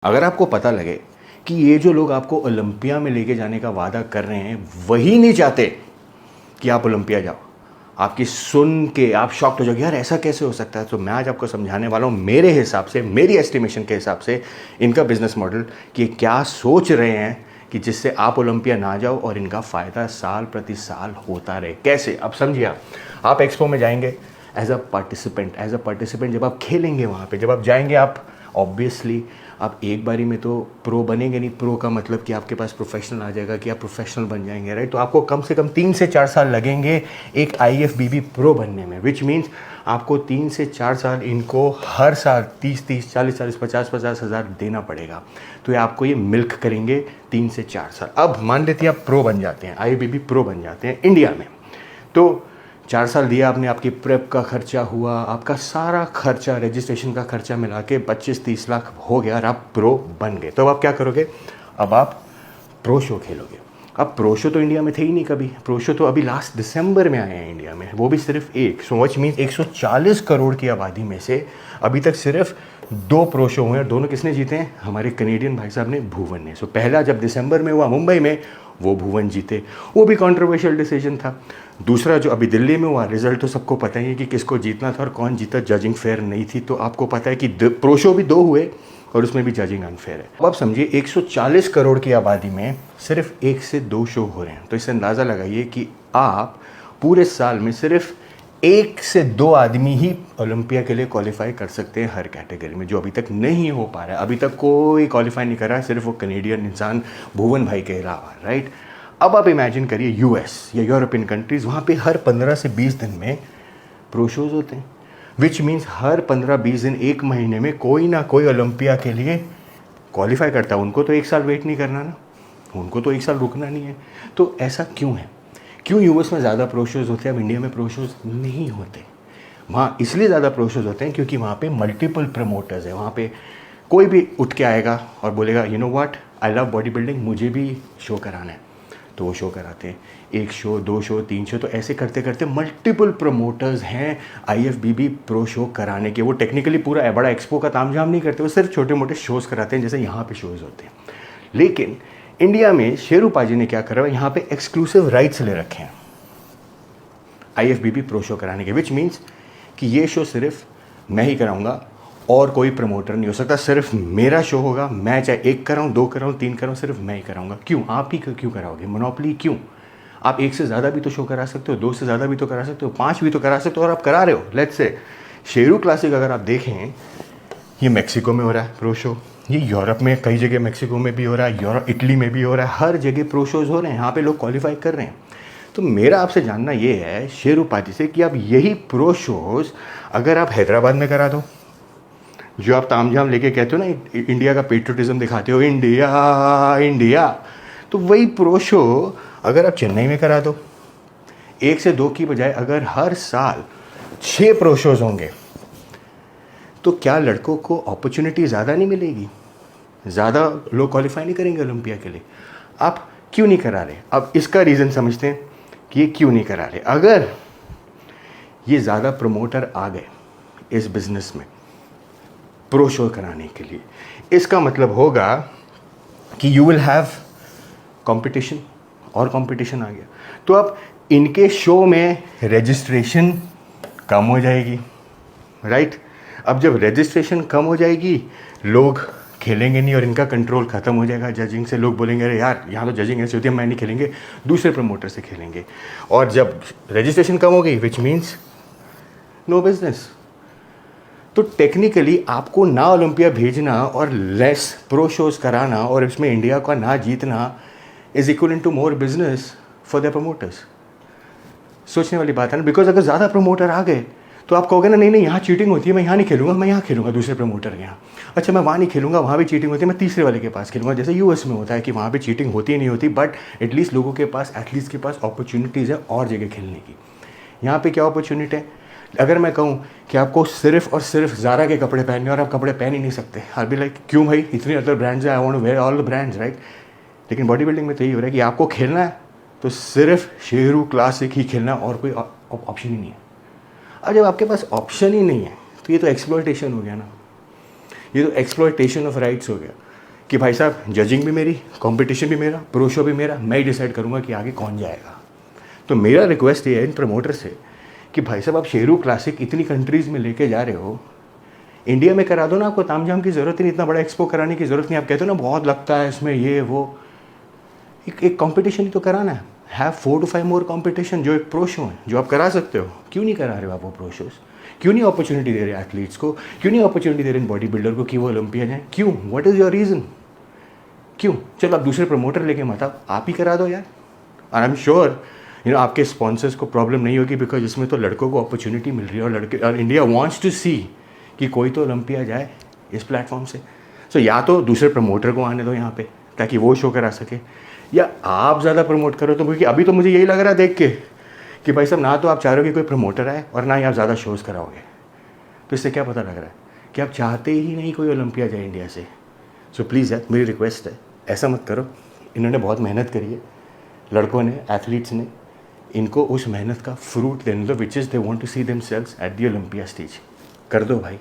अगर आपको पता लगे कि ये जो लोग आपको ओलंपिया में लेके जाने का वादा कर रहे हैं वही नहीं चाहते कि आप ओलंपिया जाओ, आपकी सुन के आप शॉक्ड हो जाओगे, यार ऐसा कैसे हो सकता है। तो मैं आज आपको समझाने वाला हूँ मेरे हिसाब से, मेरी एस्टिमेशन के हिसाब से इनका बिजनेस मॉडल कि क्या सोच रहे हैं कि जिससे आप ओलंपिया ना जाओ और इनका फ़ायदा साल प्रति साल होता रहे। कैसे, अब समझिए। आप एक्सपो में जाएंगे एज अ पार्टिसिपेंट जब आप खेलेंगे वहाँ पे, जब आप जाएंगे, आप ऑब्वियसली आप एक बारी में तो प्रो बनेंगे नहीं। प्रो का मतलब कि आपके पास प्रोफेशनल आ जाएगा, कि आप प्रोफेशनल बन जाएंगे, राइट। तो आपको कम से कम 3 से 4 साल लगेंगे एक IFBB प्रो बनने में, विच मीन्स आपको 3 से 4 साल इनको हर साल 30-30, 40-40, 50-50 हज़ार देना पड़ेगा। तो ये आपको ये मिल्क करेंगे 3 से 4 साल। अब मान लेते हैं आप प्रो बन जाते हैं, IFBB प्रो बन जाते हैं इंडिया में, तो 4 साल दिया आपने, आपकी प्रेप का खर्चा हुआ, आपका सारा खर्चा, रजिस्ट्रेशन का खर्चा मिला के 25-30 लाख हो गया और आप प्रो बन गए। तो अब आप क्या करोगे, अब आप प्रो शो खेलोगे। अब प्रो शो तो इंडिया में थे ही नहीं कभी। प्रो शो तो अभी लास्ट दिसंबर में आए हैं इंडिया में, वो भी सिर्फ एक। सो व्हिच मीन्स 140 करोड़ की आबादी में से अभी तक सिर्फ 2 प्रो शो हुए हैं। दोनों किसने जीते हैं, हमारे कनेडियन भाई साहब ने, भुवन ने। सो पहला जब दिसंबर में हुआ मुंबई में, वो भुवन जीते, वो भी कंट्रोवर्शियल डिसीजन था। दूसरा जो अभी दिल्ली में हुआ, रिजल्ट तो सबको पता ही है कि किसको जीतना था और कौन जीता, जजिंग फेयर नहीं थी। तो आपको पता है कि प्रो शो भी 2 हुए और उसमें भी जजिंग अनफेयर है। अब आप समझिए 140 करोड़ की आबादी में सिर्फ 1 से 2 शो हो रहे हैं। तो इससे अंदाज़ा लगाइए कि आप पूरे साल में सिर्फ 1 से 2 आदमी ही ओलंपिया के लिए क्वालिफाई कर सकते हैं हर कैटेगरी में, जो अभी तक नहीं हो पा रहा है। अभी तक कोई क्वालिफाई नहीं कर रहा है, सिर्फ वो कनेडियन इंसान भुवन भाई के अलावा, राइट। अब आप इमेजिन करिए US या यूरोपियन कंट्रीज़, वहाँ पे हर 15 से 20 दिन में प्रो शोज़ होते हैं, विच मीन्स हर 15-20 दिन, 1 महीने में कोई ना कोई ओलंपिया के लिए क्वालिफाई करता है। उनको तो 1 साल वेट नहीं करना ना, उनको तो 1 साल रुकना नहीं है। तो ऐसा क्यों है, क्यों US में ज़्यादा प्रो शोज़ होते हैं, अब इंडिया में प्रो शोज़ नहीं होते। वहाँ इसलिए ज़्यादा प्रो शोज़ होते हैं क्योंकि वहाँ पे मल्टीपल प्रमोटर्स हैं। वहाँ पे कोई भी उठ के आएगा और बोलेगा, you know what, I love body building, मुझे भी शो कराना है, तो वो शो कराते हैं। 1 शो, 2 शो, 3 शो, तो ऐसे करते करते मल्टीपल प्रमोटर्स हैं IFBB प्रो शो कराने के। वो टेक्निकली पूरा बड़ा एक्सपो का तामझाम नहीं करते, वो सिर्फ छोटे मोटे शोज़ कराते हैं, जैसे यहाँ पे शोज़ होते हैं। लेकिन इंडिया में शेरू पाजी ने क्या करा, यहाँ पे एक्सक्लूसिव राइट्स ले रखे हैं IFBB प्रो शो कराने के, विच मीन्स कि ये शो सिर्फ मैं ही कराऊंगा और कोई प्रमोटर नहीं हो सकता, सिर्फ मेरा शो होगा। मैं चाहे 1 कराऊँ, 2 कराऊँ, 3 कराऊँ, सिर्फ मैं ही कराऊंगा। क्यों, आप ही क्यों कराओगे, मोनोपोली क्यों? आप 1 से ज़्यादा भी तो शो करा सकते हो, 2 से ज़्यादा भी तो करा सकते हो, 5 भी तो करा सकते हो, और आप करा रहे हो। लेट्स से शेरू क्लासिक अगर आप देखें, ये मेक्सिको में हो रहा है प्रो शो, ये यूरोप में कई जगह, मेक्सिको में भी हो रहा है, इटली में भी हो रहा है, हर जगह प्रो शोज़ हो रहे हैं, यहाँ पे लोग क्वालिफाई कर रहे हैं। तो मेरा आपसे जानना ये है शेरू पाजी से कि आप यही प्रो शोज़ अगर आप हैदराबाद में करा दो, जो आप तामझाम लेके कहते हो ना, इंडिया का पेट्रोटिज्म दिखाते हो, इंडिया इंडिया, तो वही प्रो शो अगर आप चेन्नई में करा दो, 1 से 2 की बजाय अगर हर साल 6 प्रो शोज़ होंगे, तो क्या लड़कों को अपॉर्चुनिटी ज़्यादा नहीं मिलेगी? ज़्यादा लोग क्वालिफाई नहीं करेंगे ओलंपिया के लिए? आप क्यों नहीं करा रहे? अब इसका रीज़न समझते हैं कि ये क्यों नहीं करा रहे। अगर ये ज़्यादा प्रमोटर आ गए इस बिज़नेस में प्रो शो कराने के लिए, इसका मतलब होगा कि यू विल हैव कंपटीशन, और कंपटीशन आ गया तो अब इनके शो में रजिस्ट्रेशन कम हो जाएगी, राइट। अब जब रजिस्ट्रेशन कम हो जाएगी, लोग खेलेंगे नहीं और इनका कंट्रोल ख़त्म हो जाएगा जजिंग से। लोग बोलेंगे, अरे यार यहाँ तो जजिंग ऐसी होती है, मैं नहीं खेलेंगे, दूसरे प्रमोटर से खेलेंगे। और जब रजिस्ट्रेशन कम हो गई, विच मीन्स नो बिजनेस। तो टेक्निकली आपको ना ओलंपिया भेजना और लेस प्रो शोज़ कराना और इसमें इंडिया का ना जीतना is equal to more business for the promoters. सोचने वाली बात है ना, बिकॉज अगर ज़्यादा प्रमोटर आ गए तो आप कहोगे ना, नहीं नहीं यहाँ चीटिंग होती है, मैं यहाँ नहीं खेलूंगा, मैं यहाँ खेलूंगा दूसरे प्रमोटर के यहाँ। अच्छा, मैं वहाँ नहीं खेलूंगा, वहाँ भी चीटिंग होती है, मैं तीसरे वाले के पास खेलूंगा। जैसे US में होता है कि वहाँ पे चीटिंग होती ही नहीं होती, बट एटलीस्ट लोगों के पास, एथलीट्स के पास अपॉर्चुनिटीज़ है और जगह खेलने की। यहाँ पे क्या अपॉर्चुनिटी है? अगर मैं कहूँ कि आपको सिर्फ और सिर्फ ज़ारा के कपड़े पहनने और आप कपड़े पहन ही नहीं सकते, आई बी लाइक, क्यों भाई, इतनी अदर ब्रांड्स है, I want to wear all the brands, right. लेकिन बॉडी बिल्डिंग में तो यही हो रहा है कि आपको खेलना है तो सिर्फ शेरू क्लासिक ही खेलना, और कोई ऑप्शन ही नहीं है। अब जब आपके पास ऑप्शन ही नहीं है तो ये तो एक्सप्लॉयटेशन हो गया ना, ये तो एक्सप्लॉयटेशन ऑफ राइट्स हो गया। कि भाई साहब जजिंग भी मेरी, कंपटीशन भी मेरा, प्रो शो भी मेरा, मैं ही डिसाइड करूँगा कि आगे कौन जाएगा। तो मेरा रिक्वेस्ट ये है इन प्रमोटर से कि भाई साहब आप शेरू क्लासिक इतनी कंट्रीज़ में लेके जा रहे हो, इंडिया में करा दो ना, आपको तामझाम की ज़रूरत नहीं, इतना बड़ा एक्सपो कराने की ज़रूरत नहीं। आप कहते हो ना बहुत लगता है इसमें ये वो, एक कंपटीशन ही तो कराना है। हैव 4 to 5 मोर कंपटीशन जो एक प्रो शो है, जो आप करा सकते हो। क्यों नहीं करा रहे हो आप वो प्रो शोज़? क्यों नहीं अपॉर्चुनिटी दे रहे एथलीट्स को? क्यों नहीं अपॉर्चुनिटी दे रहे बॉडी बिल्डर को कि वो ओलंपिया जाए? क्यों? What is your reason? क्यों? चलो आप दूसरे प्रमोटर लेके मत आओ, आप ही करा दो यार। और आई एम श्योर आपके स्पॉन्सर्स को प्रॉब्लम नहीं होगी, बिकॉज इसमें तो लड़कों को अपॉर्चुनिटी मिल रही है, और इंडिया वांट्स टू सी कि कोई तो ओलंपिया जाए इस प्लेटफॉर्म से। सो या तो दूसरे प्रमोटर को आने दो यहाँ पे ताकि वो शो करा सके, या आप ज़्यादा प्रमोट करो। तो क्योंकि अभी तो मुझे यही लग रहा है देख के कि भाई साहब ना तो आप चाह रहे हो कि कोई प्रमोटर आए और ना ही आप ज़्यादा शोज़ कराओगे। तो इससे क्या पता लग रहा है कि आप चाहते ही नहीं कोई ओलंपिया जाए इंडिया से। सो प्लीज़ यार मेरी रिक्वेस्ट है, ऐसा मत करो। इन्होंने बहुत मेहनत करी है, लड़कों ने, एथलीट्स ने, इनको उस मेहनत का फ्रूट देने दो, which is they want to see themselves at the Olympia stage. कर दो भाई।